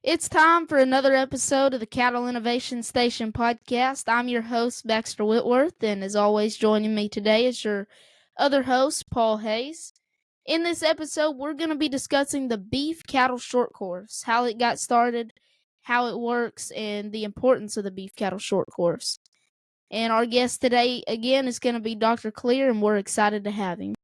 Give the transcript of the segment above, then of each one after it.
It's time for another episode of the Cattle Innovation Station podcast. I'm your host, Baxter Whitworth, and as always, joining me today is your other host, Paul Hayes. In this episode, we're going to be discussing the beef cattle short course, how it got started, how it works, and the importance of the beef cattle short course. And our guest today, again, is going to be Dr. Cleere, and we're excited to have him.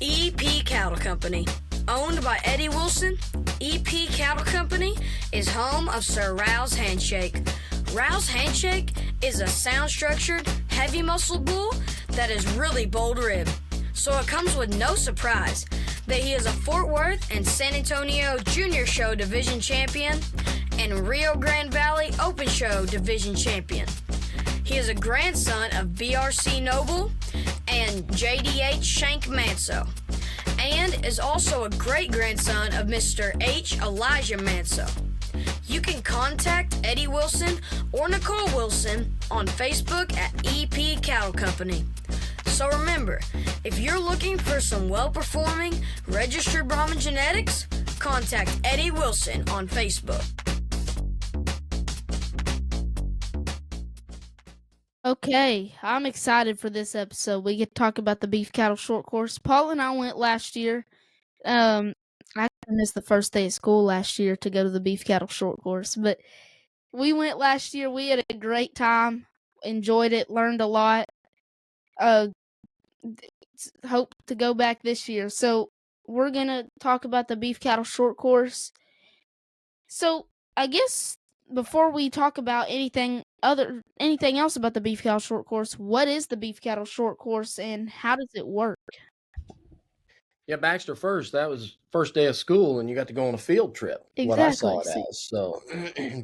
EP Cattle Company. Owned by Eddie Wilson, EP Cattle Company is home of Sir Rouse Handshake. Rouse Handshake is a sound-structured, heavy-muscle bull that is really bold-ribbed. So it comes with no surprise that he is a Fort Worth and San Antonio Junior Show Division Champion and Rio Grande Valley Open Show Division Champion. He is a grandson of BRC Noble and JDH Shank Manso, and is also a great-grandson of Mr. H. Elijah Manso. You can contact Eddie Wilson or Nicole Wilson on Facebook at EP Cattle Company. So remember, if you're looking for some well-performing registered Brahman genetics, contact Eddie Wilson on Facebook. Okay, I'm excited for this episode. We get to talk about the beef cattle short course. Paul and I went last year. I missed the first day of school last year to go to the beef cattle short course, but we went last year. We had a great time, enjoyed it, learned a lot. Hope to go back this year. So we're gonna talk about the beef cattle short course. So I guess before we talk about anything else about the beef cattle short course, what is the beef cattle short course and how does it work? Yeah, Baxter first. That was first day of school, and you got to go on a field trip. What I saw it Exactly. as, so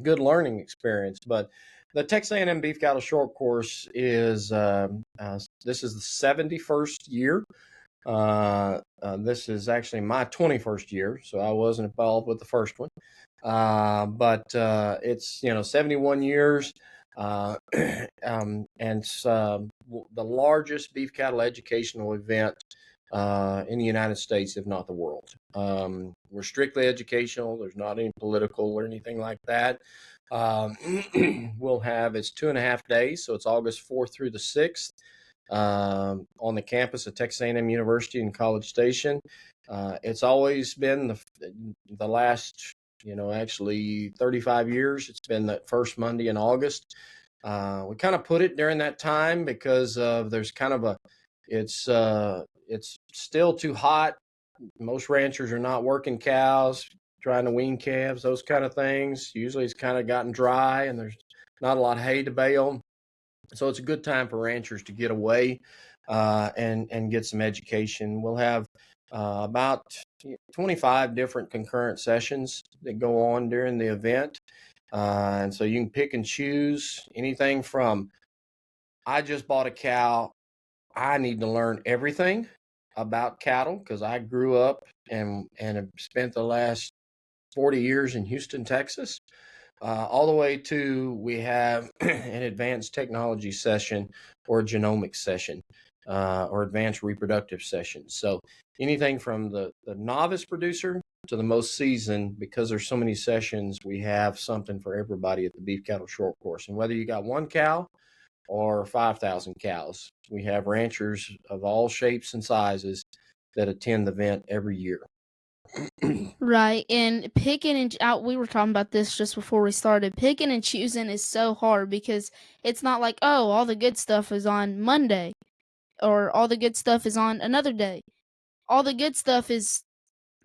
good learning experience. But the Texas A&M Beef Cattle Short Course is this is the 71st year. This is actually my 21st year, so I wasn't involved with the first one. But it's 71 years. And it's the largest beef cattle educational event in the United States, if not the world. We're strictly educational. There's not any political or anything like that. We'll have, it's 2.5 days, so it's August 4th through the 6th on the campus of Texas A&M University in College Station. It's always been the last, actually 35 years. It's been the first Monday in August. We kind of put it during that time because there's kind of it's still too hot. Most ranchers are not working cows, trying to wean calves, those kind of things. Usually it's kind of gotten dry and there's not a lot of hay to bale. So it's a good time for ranchers to get away and get some education. We'll have about 25 different concurrent sessions that go on during the event. And so you can pick and choose anything from, I just bought a cow, I need to learn everything about cattle because I grew up and have spent the last 40 years in Houston, Texas, all the way to we have an advanced technology session or a genomics session or advanced reproductive session. So anything from the novice producer to the most seasoned, because there's so many sessions, we have something for everybody at the Beef Cattle Short Course. And whether you got one cow or 5,000 cows, we have ranchers of all shapes and sizes that attend the event every year. Right, and picking and out. We were talking about this just before we started. Picking and choosing is so hard because it's not like, oh, all the good stuff is on Monday or all the good stuff is on another day. all the good stuff is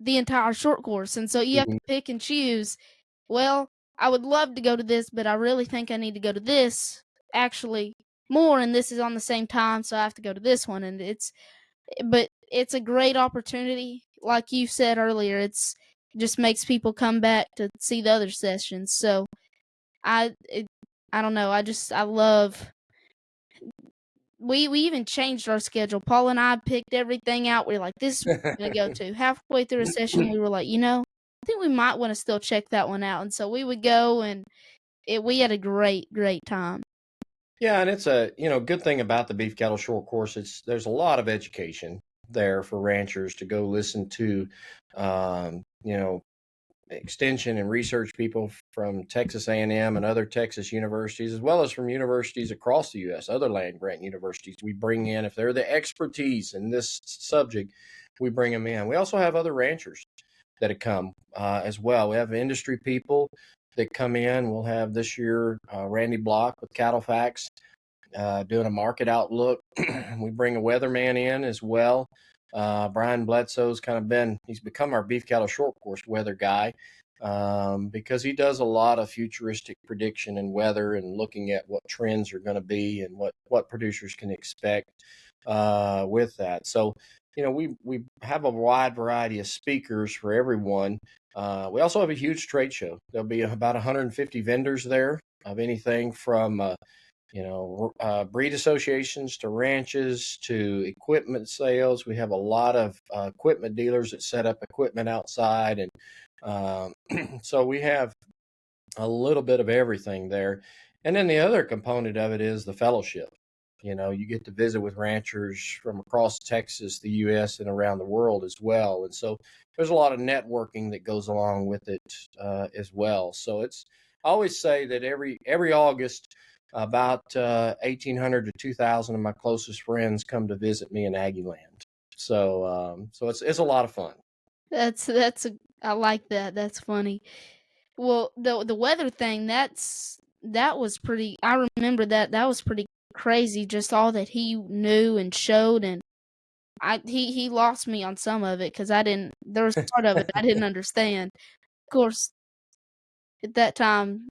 the entire short course, and so you have to Mhm. pick and choose. Well, I would love to go to this, but I really think I need to go to this actually more, and this is on the same time, so I have to go to this one. And it's a great opportunity. Like you said earlier, it's just makes people come back to see the other sessions. So I it, I don't know. I love. We even changed our schedule. Paul and I picked everything out. We are like, this is what we're gonna go to. Halfway through a session, we were like, I think we might want to still check that one out. And so we would go, and we had a great time. Yeah, and it's a good thing about the beef cattle short course. There's a lot of education there for ranchers to go listen to, um, you know, extension and research people from Texas A&M and other Texas universities, as well as from universities across the U.S., other land grant universities. We bring in, if they're the expertise in this subject, we bring them in. We also have other ranchers that have come as well. We have industry people that come in. We'll have this year Randy Block with Cattle Facts doing a market outlook. We bring a weatherman in as well. Brian Bledsoe's he's become our beef cattle short course weather guy because he does a lot of futuristic prediction and weather and looking at what trends are going to be and what producers can expect with that. So, we have a wide variety of speakers for everyone. We also have a huge trade show. There'll be about 150 vendors there of anything from breed associations to ranches to equipment sales. We have a lot of equipment dealers that set up equipment outside, and so we have a little bit of everything there. And then the other component of it is the fellowship. You get to visit with ranchers from across Texas, the U.S., and around the world as well. And so there's a lot of networking that goes along with it as well. So I always say that every August, about 1,800 to 2,000 of my closest friends come to visit me in Aggie Land. So it's a lot of fun. I like that. That's funny. Well, the weather thing, that was pretty. I remember that was pretty crazy. Just all that he knew and showed, and he lost me on some of it because I didn't. There was part of it I didn't understand. Of course, at that time,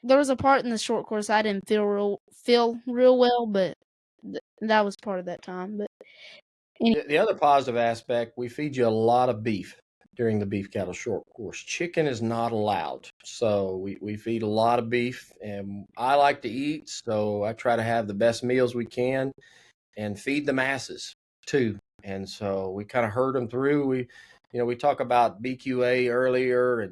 there was a part in the short course I didn't feel real well, but that was part of that time. But any The other positive aspect, we feed you a lot of beef during the beef cattle short course. Chicken is not allowed. So we feed a lot of beef, and I like to eat, so I try to have the best meals we can and feed the masses too. And so we kind of herd them through. We talk about BQA earlier and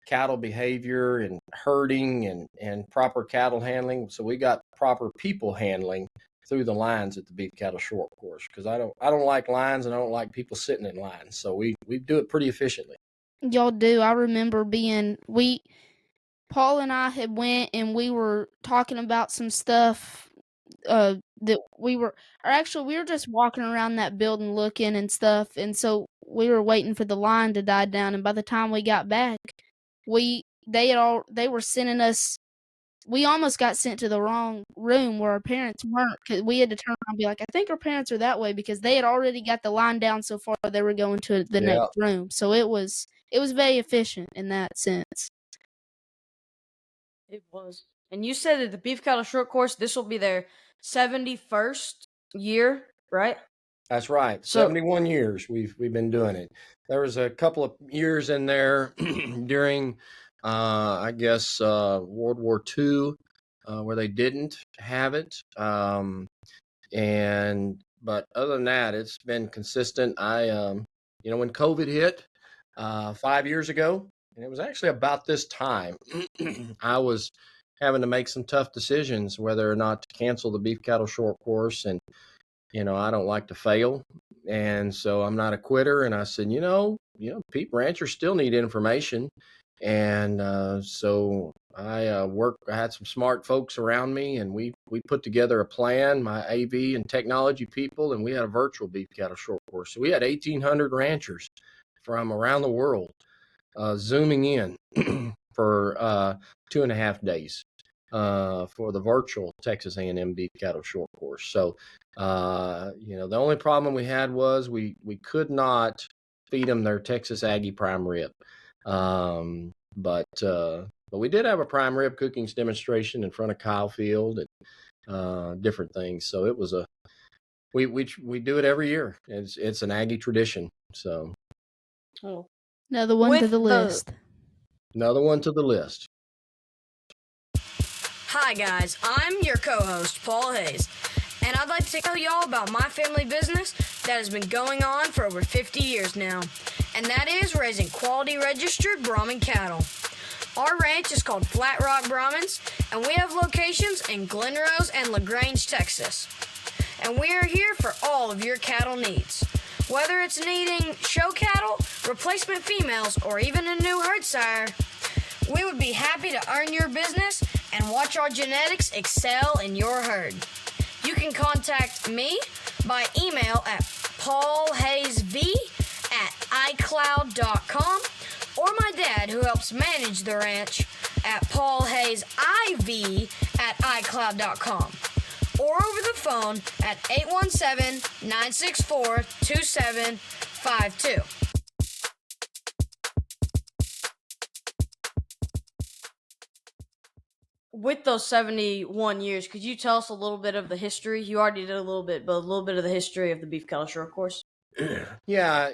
cattle behavior and herding and proper cattle handling. So we got proper people handling through the lines at the beef cattle short course because I don't like lines and I don't like people sitting in lines. So we do it pretty efficiently. y'all do. I remember Paul and I had went and we were talking about some stuff that we were just walking around that building looking and stuff, and so we were waiting for the line to die down, and by the time we got back, they were sending us. We almost got sent to the wrong room where our parents weren't, because we had to turn around and be like, I think our parents are that way, because they had already got the line down so far they were going to the Yeah. next room. So it was very efficient in that sense. It was. And you said that the beef cattle short course, this will be their 71st year, right? That's right. So 71 years we've been doing it. There was a couple of years in there during I guess World War II where they didn't have it. But other than that, it's been consistent. When COVID hit 5 years ago, and it was actually about this time, I was having to make some tough decisions whether or not to cancel the beef cattle short course. And I don't like to fail, and so I'm not a quitter. And I said, people ranchers still need information, and so I worked. I had some smart folks around me, and we put together a plan. My AV and technology people, and we had a virtual beef cattle short course. So we had 1,800 ranchers from around the world zooming in for 2.5 days. for the virtual Texas A&M beef cattle short course. So, the only problem we had was we could not feed them their Texas Aggie prime rib. But we did have a prime rib cooking demonstration in front of Kyle Field and different things. So it was we do it every year. It's an Aggie tradition. So another one to the list. Another one to the list. Hi guys, I'm your co-host, Paul Hayes, and I'd like to tell y'all about my family business that has been going on for over 50 years now, and that is raising quality registered Brahman cattle. Our ranch is called Flat Rock Brahmins, and we have locations in Glen Rose and LaGrange, Texas. And we are here for all of your cattle needs. Whether it's needing show cattle, replacement females, or even a new herd sire, we would be happy to earn your business and watch our genetics excel in your herd. You can contact me by email at paulhayesv@icloud.com or my dad, who helps manage the ranch, at paulhayesiv@icloud.com or over the phone at 817-964-2752. With those 71 years, could you tell us a little bit of the history? You already did a little bit, but a little bit of the history of the beef cattle short course. Yeah,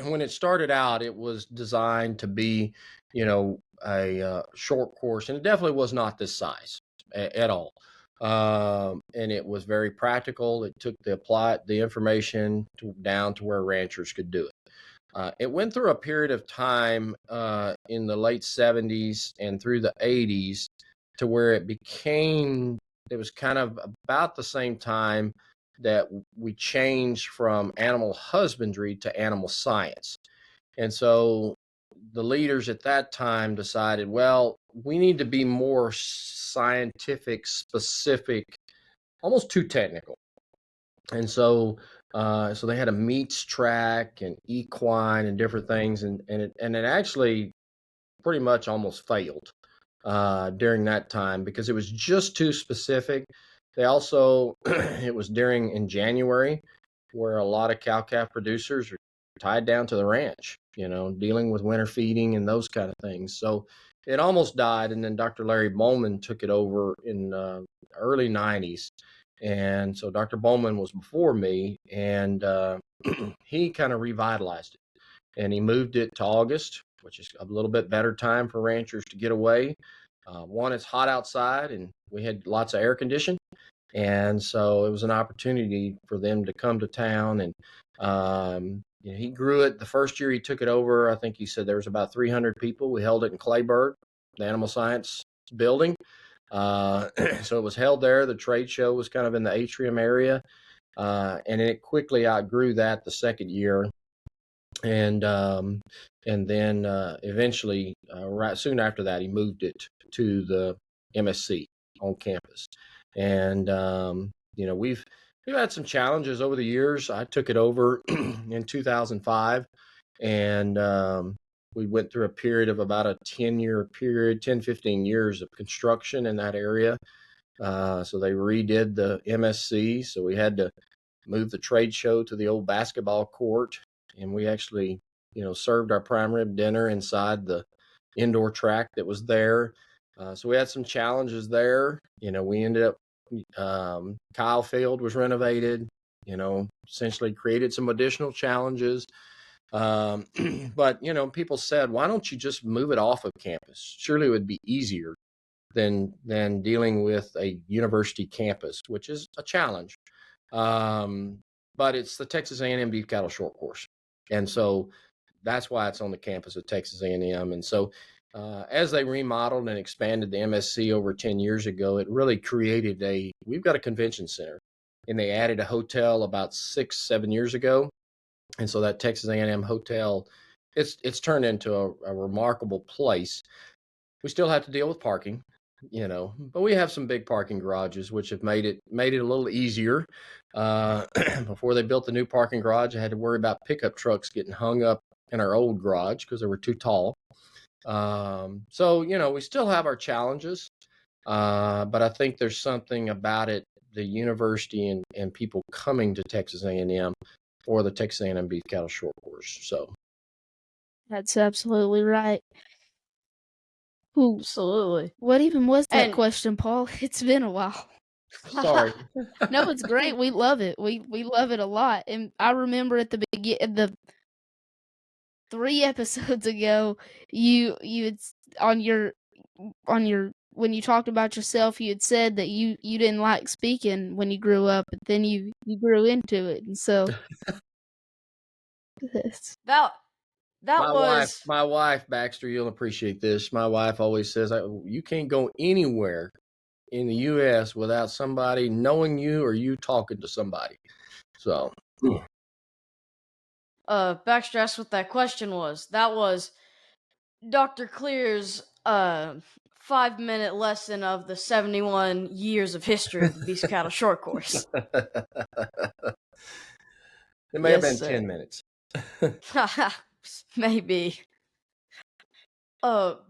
when it started out, it was designed to be, a short course, and it definitely was not this size at all. And it was very practical. It took the information down to where ranchers could do it. It went through a period of time in the late 70s and through the 80s to where it was kind of about the same time that we changed from animal husbandry to animal science. And so the leaders at that time decided, well, we need to be more scientific, specific, almost too technical. And so they had a meats track and equine and different things, and it actually pretty much almost failed during that time because it was just too specific. They also it was in January where a lot of cow-calf producers are tied down to the ranch, dealing with winter feeding and those kind of things. So it almost died, and then Dr. Larry Bowman took it over in early 90s. And so Dr. Bowman was before me, and he kind of revitalized it. And he moved it to August, which is a little bit better time for ranchers to get away. One, it's hot outside, and we had lots of air conditioning. And so it was an opportunity for them to come to town. And he grew it. The first year he took it over, I think he said there was about 300 people. We held it in Clayburg, the Animal Science building. So it was held there. The trade show was kind of in the atrium area, and it quickly outgrew that the second year, and then eventually, right soon after that, he moved it to the MSC on campus, and we've had some challenges over the years. I took it over in 2005, and we went through a period of about a 10-year period, 10, 15 years of construction in that area. So they redid the MSC. So we had to move the trade show to the old basketball court. And we actually, served our prime rib dinner inside the indoor track that was there. So we had some challenges there. We ended up, Kyle Field was renovated, essentially created some additional challenges. But people said, why don't you just move it off of campus? Surely it would be easier than dealing with a university campus, which is a challenge. But it's the Texas A&M beef cattle short course, and so that's why it's on the campus of Texas A&M. And so as they remodeled and expanded the MSC over 10 years ago, it really created we've got a convention center, and they added a hotel about 6-7 years ago. And so that Texas A&M hotel, it's turned into a remarkable place. We still have to deal with parking, but we have some big parking garages, which have made it a little easier. Before they built the new parking garage, I had to worry about pickup trucks getting hung up in our old garage because they were too tall. So, we still have our challenges, But I think there's something about it, the university and people coming to Texas A&M for the Texas A&M Beef Cattle Short Course. So That's absolutely right. Ooh, Absolutely. what even was that And question, Paul? It's been a while. sorry. No, it's great. We love it. We love it a lot. And I remember at the the 3 episodes ago, you had on your when you talked about yourself, you had said that you didn't like speaking when you grew up, but then you grew into it, and so that's that that was My wife, Baxter, you'll appreciate this. My wife always says, you can't go anywhere in the U.S. without somebody knowing you or you talking to somebody. So, Baxter asked what that question was. That was Dr. Cleare's 5-minute lesson of the 71 years of history of the Beast Cattle Short Course. it may have Yes, been sir. 10 minutes. Maybe. But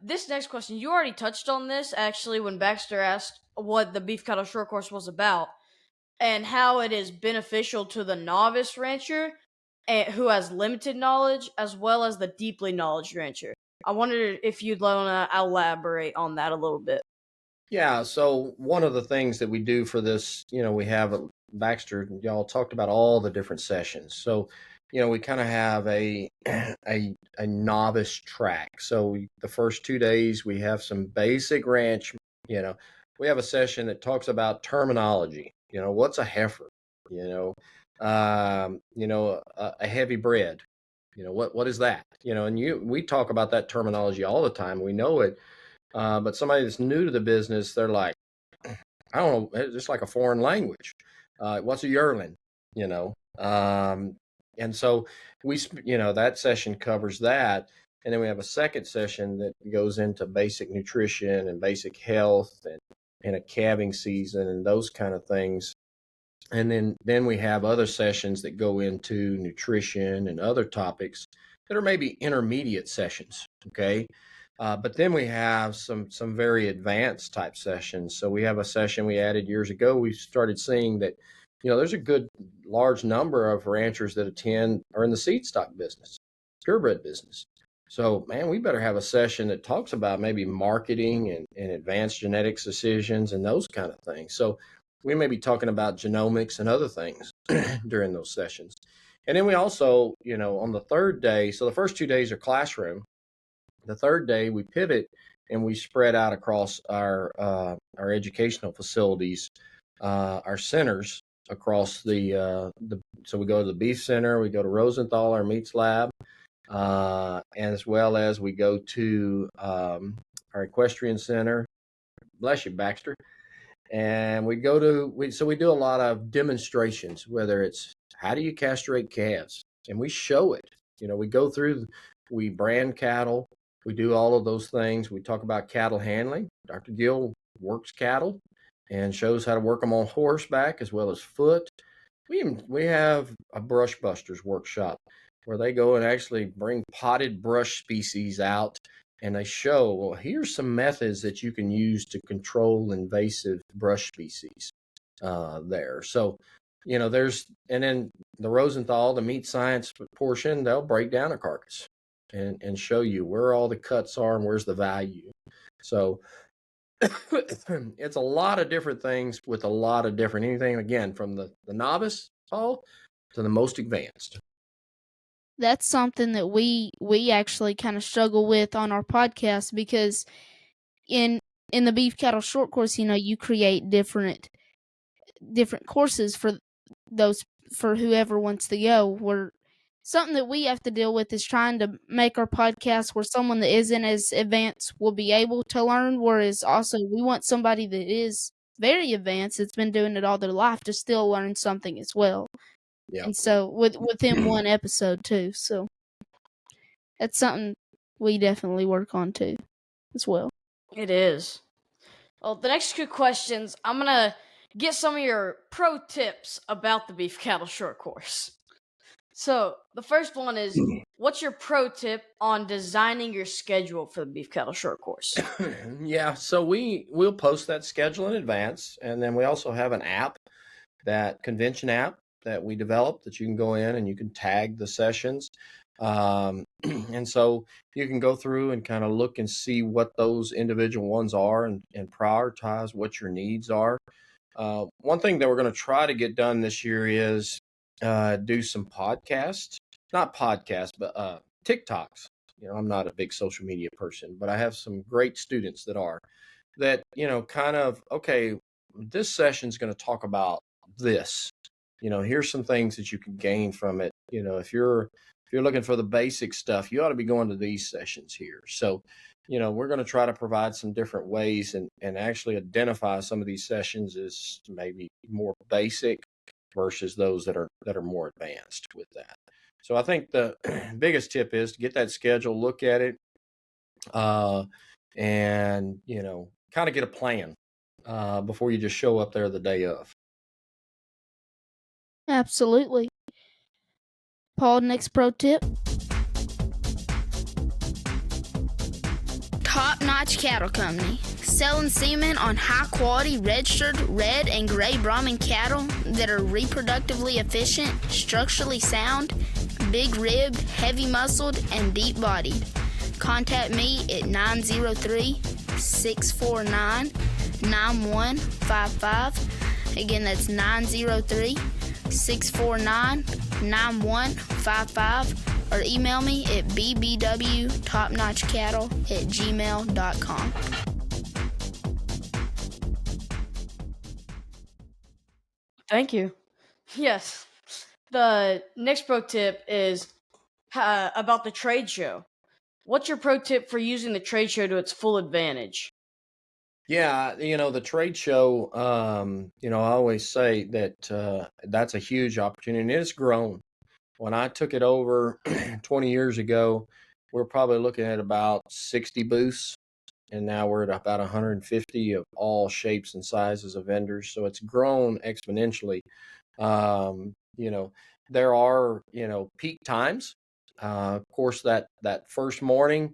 this next question, you already touched on this actually when Baxter asked what the Beef Cattle Short Course was about and how it is beneficial to the novice rancher who has limited knowledge as well as the deeply knowledge rancher. I wondered if you'd want to elaborate on that a little bit. Yeah, so one of the things that we do for this, we have at Baxter, y'all talked about all the different sessions. So, we kind of have a a novice track. So the first 2 days we have some basic ranch, you know, we have a session that talks about terminology. What's a heifer? A heavy bred. What is that? And we talk about that terminology all the time. We know it. But somebody that's new to the business, they're like, I don't know, it's just like a foreign language. What's a yearling? You know, and so that session covers that, and then we have a second session that goes into basic nutrition and basic health and a calving season and those kind of things. And then we have other sessions that go into nutrition and other topics that are maybe intermediate sessions. Okay. But then we have some very advanced type sessions. So we have a session we added years ago. We started seeing that, there's a good large number of ranchers that attend are in the seed stock business, purebred business. So, man, we better have a session that talks about maybe marketing and advanced genetics decisions and those kind of things. So we may be talking about genomics and other things during those sessions. And then we also, on the third day, so the first 2 days are classroom. The third day we pivot and we spread out across our educational facilities, our centers across so we go to the beef center, we go to Rosenthal, our meats lab, and as well as we go to our equestrian center. Bless you, Baxter. And we do a lot of demonstrations, whether it's how do you castrate calves, and we show it. We go through, we brand cattle, we do all of those things. We talk about cattle handling. Dr. Gill works cattle and shows how to work them on horseback as well as foot. We have a brush busters workshop where they go and actually bring potted brush species out and they show, well, here's some methods that you can use to control invasive brush species there. So, and then the Rosenthal, the meat science portion, they'll break down a carcass and show you where all the cuts are and where's the value. So it's a lot of different things with a lot of different, anything, again, from the novice, Paul, to the most advanced. That's something that we actually kind of struggle with on our podcast because in the beef cattle short course, you create different courses for whoever wants to go. Where something that we have to deal with is trying to make our podcast where someone that isn't as advanced will be able to learn, whereas also we want somebody that is very advanced, that's been doing it all their life, to still learn something as well. Yeah. And so within one episode too. So that's something we definitely work on too as well. It is. Well, the next two questions, I'm going to get some of your pro tips about the beef cattle short course. So the first one is, what's your pro tip on designing your schedule for the beef cattle short course? Yeah, so we'll post that schedule in advance, and then we also have an app, that convention app that we developed, that you can go in and you can tag the sessions. And so you can go through and kind of look and see what those individual ones are, and prioritize what your needs are. One thing that we're going to try to get done this year is do some podcasts, not podcasts, but TikToks. I'm not a big social media person, but I have some great students that are, that, kind of, okay, this session's going to talk about this. Here's some things that you can gain from it. If you're looking for the basic stuff, you ought to be going to these sessions here. So, we're going to try to provide some different ways, and actually identify some of these sessions as maybe more basic versus those that are more advanced with that. So I think the biggest tip is to get that schedule, look at it, and kind of get a plan before you just show up there the day of. Absolutely. Paul, next pro tip. Top Notch Cattle Company. Selling semen on high quality registered red and gray Brahman cattle that are reproductively efficient, structurally sound, big ribbed, heavy muscled, and deep bodied. Contact me at 903-649-9155. Again, that's 903-649-9155. Or email me at bbwtopnotchcattle@gmail.com. Thank you. Yes. The next pro tip is about the trade show. What's your pro tip for using the trade show to its full advantage? Yeah, the trade show, I always say that that's a huge opportunity, and it's grown. When I took it over 20 years ago, we're probably looking at about 60 booths, and now we're at about 150 of all shapes and sizes of vendors. So it's grown exponentially. Um, you know, there are, peak times. Of course, that first morning,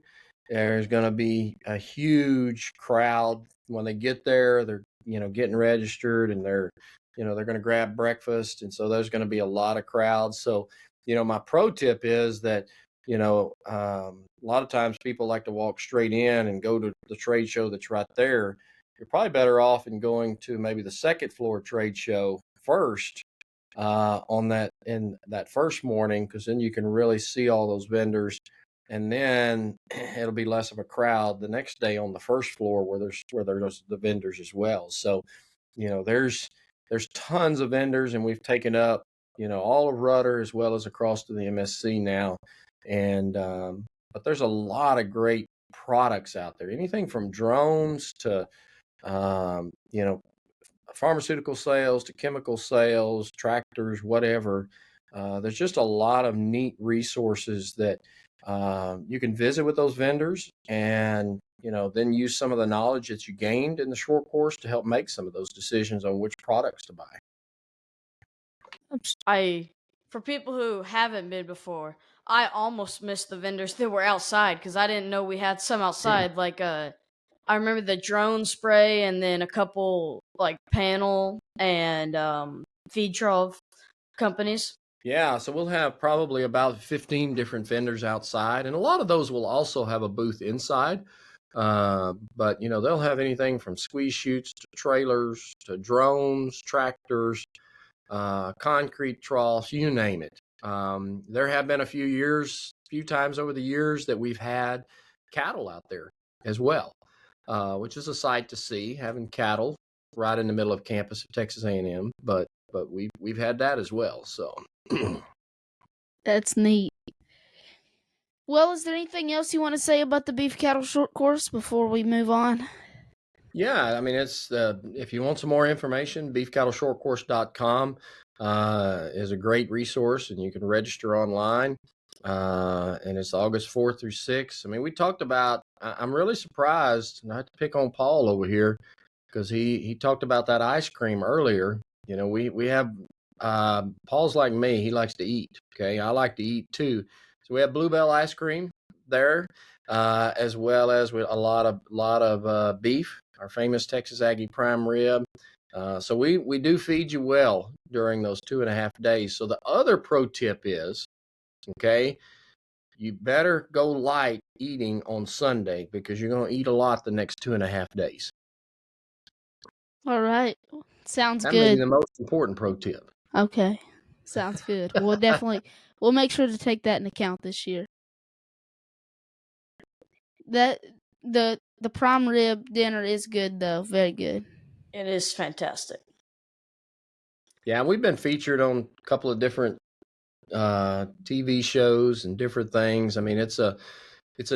there's going to be a huge crowd when they get there. They're, getting registered, and they're going to grab breakfast. And so there's going to be a lot of crowds. So, my pro tip is that, a lot of times people like to walk straight in and go to the trade show that's right there. You're probably better off in going to maybe the second floor trade show first, in that first morning, because then you can really see all those vendors, and then it'll be less of a crowd the next day on the first floor where there's the vendors as well. So, there's tons of vendors, and we've taken up, all of Rudder as well as across to the MSC now. And but there's a lot of great products out there. Anything from drones to pharmaceutical sales to chemical sales, tractors, whatever. There's just a lot of neat resources that you can visit with those vendors, and then use some of the knowledge that you gained in the short course to help make some of those decisions on which products to buy. For people who haven't been before, I almost missed the vendors that were outside because I didn't know we had some outside. Like I remember the drone spray, and then a couple like panel and feed trough companies. Yeah, so we'll have probably about 15 different vendors outside, and a lot of those will also have a booth inside. But they'll have anything from squeeze chutes to trailers to drones, tractors, concrete troughs, you name it. There have been a few times over the years that we've had cattle out there as well, which is a sight to see, having cattle right in the middle of campus of Texas A&M. But we've had that as well. So That's neat. Well, is there anything else you want to say about the beef cattle short course before we move on? Yeah, I mean, it's if you want some more information, beefcattleshortcourse.com is a great resource, and you can register online. And it's August 4th through 6th. I mean, we talked about, I'm really surprised, not to pick on Paul over here, because he talked about that ice cream earlier. We have Paul's like me; he likes to eat. Okay, I like to eat too. So we have Bluebell ice cream there, as well as with a lot of beef, our famous Texas Aggie prime rib. So we do feed you well during those 2.5 days. So the other pro tip is, okay, you better go light eating on Sunday because you're going to eat a lot the next 2.5 days. All right. Sounds That may be good. the most important pro tip. Okay. Sounds good. We'll make sure to take that in account this year. That the prime rib dinner is good though. Very good. It is fantastic. Yeah, we've been featured on a couple of different TV shows and different things. I mean, it's a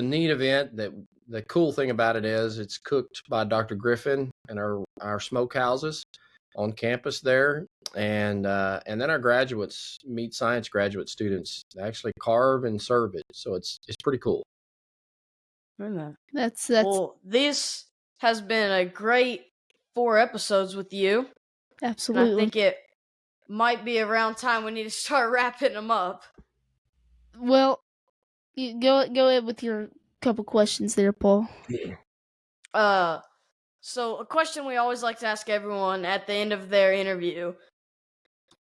neat event. That the cool thing about it is it's cooked by Dr. Griffin and our smokehouses on campus there, and then our graduates, meat science graduate students, actually carve and serve it. So it's pretty cool. That's Well, this has been a great 4 episodes with you. absolutely. And I think it might be around time we need to start wrapping them up. Well, you go ahead with your couple questions there, Paul. So a question we always like to ask everyone at the end of their interview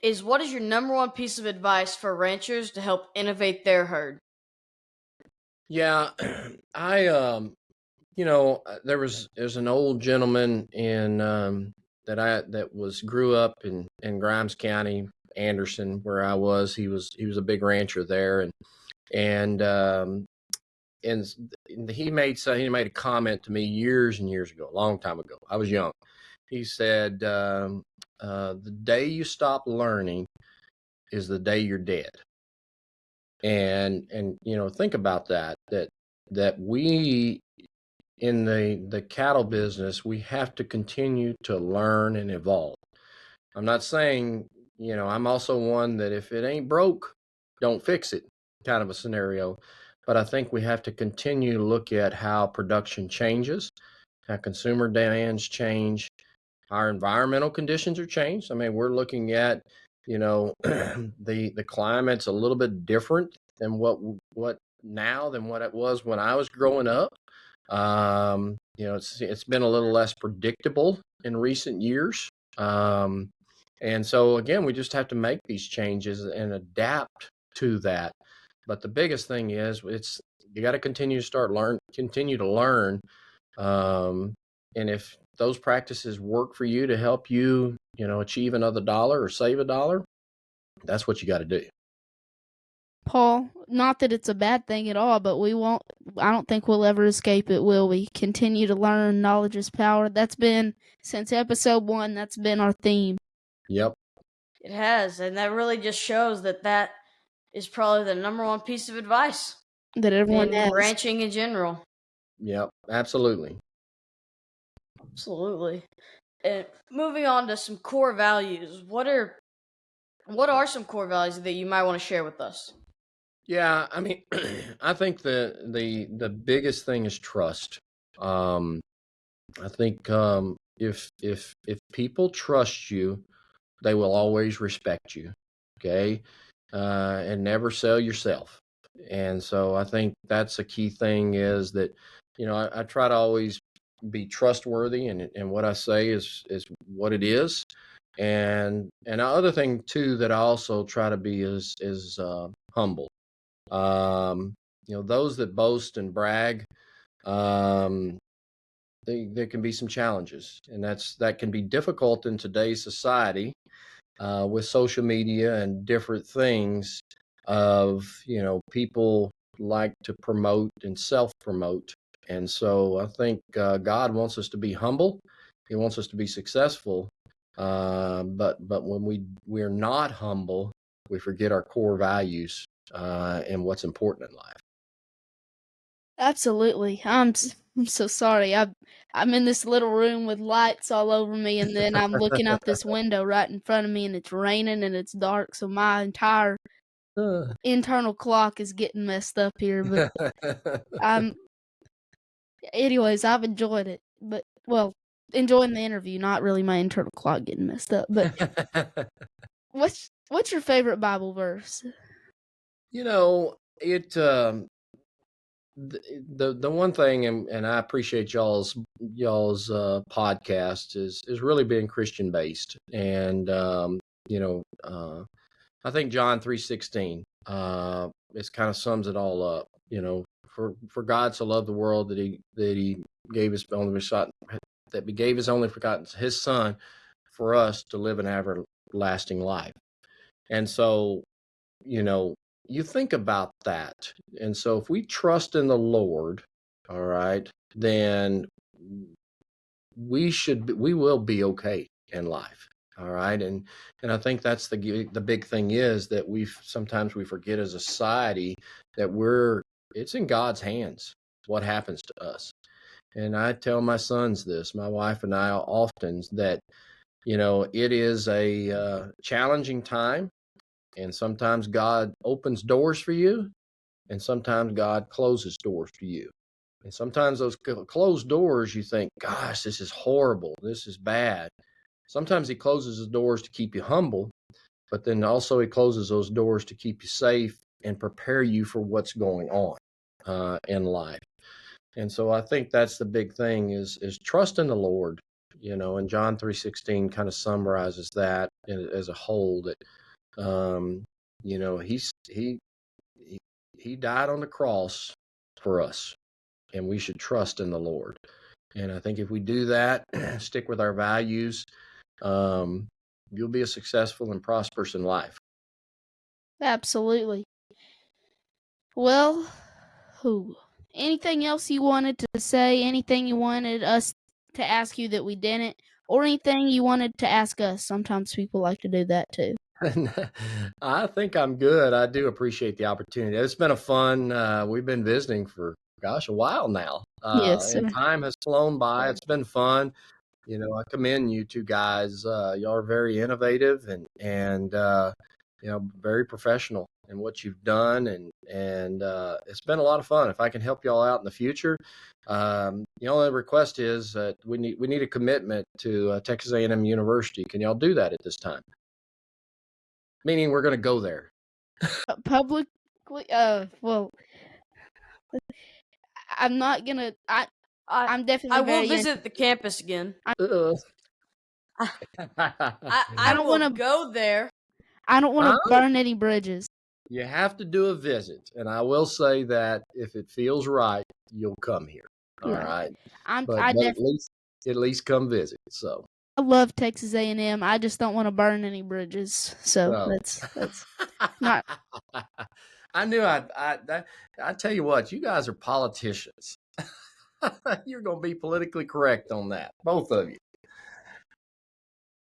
is, what is your number one piece of advice for ranchers to help innovate their herd? Yeah, there's an old gentleman that grew up in Grimes County, Anderson, where I was. He was a big rancher there, and he made a comment to me years and years ago, a long time ago. I was young. He said, "The day you stop learning is the day you're dead." And think about that we in the cattle business, we have to continue to learn and evolve. I'm not saying, I'm also one that if it ain't broke, don't fix it kind of a scenario. But I think we have to continue to look at how production changes, how consumer demands change, our environmental conditions are changed. I mean, we're looking at, the climate's a little bit different than what now than what it was when I was growing up. It's been a little less predictable in recent years. And so again, we just have to make these changes and adapt to that. But the biggest thing is you got to continue to learn. And if those practices work for you to help you, achieve another dollar or save a dollar, that's what you got to do. Paul, not that it's a bad thing at all, but I don't think we'll ever escape it, will we? Continue to learn, knowledge is power. That's been, since episode 1, that's been our theme. Yep. It has, and that really just shows that is probably the number one piece of advice that everyone in has. ranching in general. Yep, absolutely. Absolutely. And moving on to some core values, what are some core values that you might want to share with us? Yeah, I mean, I think the biggest thing is trust. I think if people trust you, they will always respect you. Okay, and never sell yourself. And so I think that's a key thing, is that I try to always be trustworthy, and what I say is what it is. And the other thing too that I also try to be is humble. Those that boast and brag, there can be some challenges, and that can be difficult in today's society, with social media and different things of, people like to promote and self-promote. And so I think God wants us to be humble. He wants us to be successful. But when we're not humble, we forget our core values and what's important in life. Absolutely. I'm so sorry. I'm in this little room with lights all over me, and then I'm looking out this window right in front of me, and it's raining and it's dark, so my entire internal clock is getting messed up here. But anyways, I've enjoyed it. But enjoying the interview, not really my internal clock getting messed up. But What's your favorite Bible verse? It the one thing, and I appreciate y'all's podcast is really being Christian based, and you know I think John 3:16 it kind of sums it all up. For God so loved the world that he gave his only begotten, that he gave his only begotten his son for us to live an everlasting life. And so, you know, you think about that. And so if we trust in the Lord, all right, then we will be okay in life. All right. And I think that's the big thing is that sometimes we forget as a society that it's in God's hands what happens to us. And I tell my sons this, my wife and I often, that it is a challenging time, and sometimes God opens doors for you, and sometimes God closes doors for you. And sometimes those closed doors, you think, gosh, this is horrible. This is bad. Sometimes he closes his doors to keep you humble, but then also he closes those doors to keep you safe and prepare you for what's going on in life. And so I think that's the big thing is trust in the Lord, and John 3:16 kind of summarizes that as a whole, that, he died on the cross for us, and we should trust in the Lord. And I think if we do that, stick with our values, you'll be a successful and prosperous in life. Absolutely. Well, anything else you wanted to say? Anything you wanted us to ask you that we didn't? Or anything you wanted to ask us? Sometimes people like to do that too. I think I'm good. I do appreciate the opportunity. It's been a fun, we've been visiting for, gosh, a while now. Yes, sir. And time has flown by. It's been fun. I commend you two guys. Y'all are very innovative and very professional in what you've done, and it's been a lot of fun. If I can help y'all out in the future, the only request is that we need a commitment to Texas A&M University. Can y'all do that at this time? Meaning we're going to go there. Publicly, well, I'm not gonna. I'm definitely. I will visit the campus again. I don't want to wanna- go there. I don't want to burn any bridges. You have to do a visit, and I will say that if it feels right, you'll come here. All right. But at least come visit. So I love Texas A&M. I just don't want to burn any bridges. So that's not. I knew I tell you what, you guys are politicians. You're going to be politically correct on that, both of you.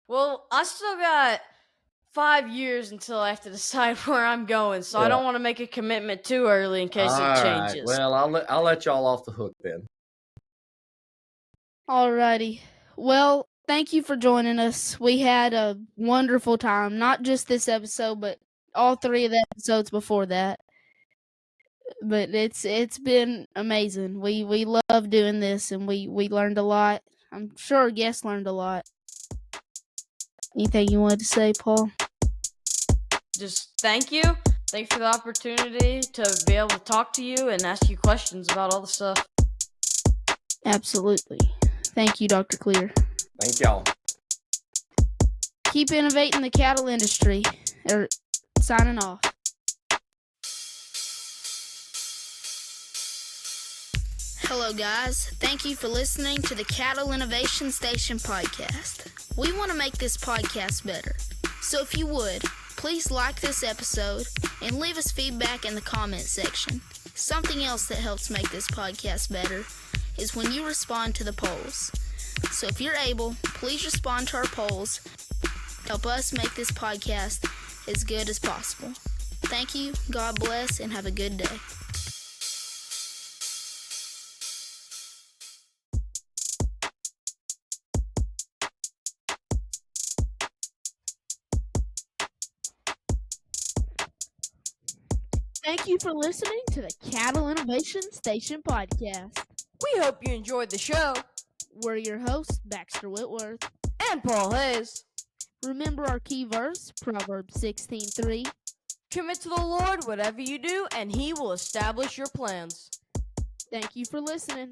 Well, I still got 5 years until I have to decide where I'm going, so I don't want to make a commitment too early in case it changes. Well, I'll let y'all off the hook then. Alrighty. Well, thank you for joining us. We had a wonderful time. Not just this episode, but all 3 of the episodes before that. But it's been amazing. We love doing this, and we learned a lot. I'm sure our guests learned a lot. Anything you wanted to say, Paul? Just thank you. Thanks for the opportunity to be able to talk to you and ask you questions about all the stuff. Absolutely. Thank you, Dr. Cleere. Thank y'all. Keep innovating the cattle industry. Signing off. Hello, guys. Thank you for listening to the Cattle Innovation Station podcast. We want to make this podcast better. So if you would, please like this episode and leave us feedback in the comment section. Something else that helps make this podcast better is when you respond to the polls. So if you're able, please respond to our polls. Help us make this podcast as good as possible. Thank you, God bless, and have a good day. Thank you for listening to the Cattle Innovation Station podcast. We hope you enjoyed the show. We're your hosts, Baxter Whitworth and Paul Hayes. Remember our key verse, Proverbs 16:3. Commit to the Lord whatever you do, and He will establish your plans. Thank you for listening.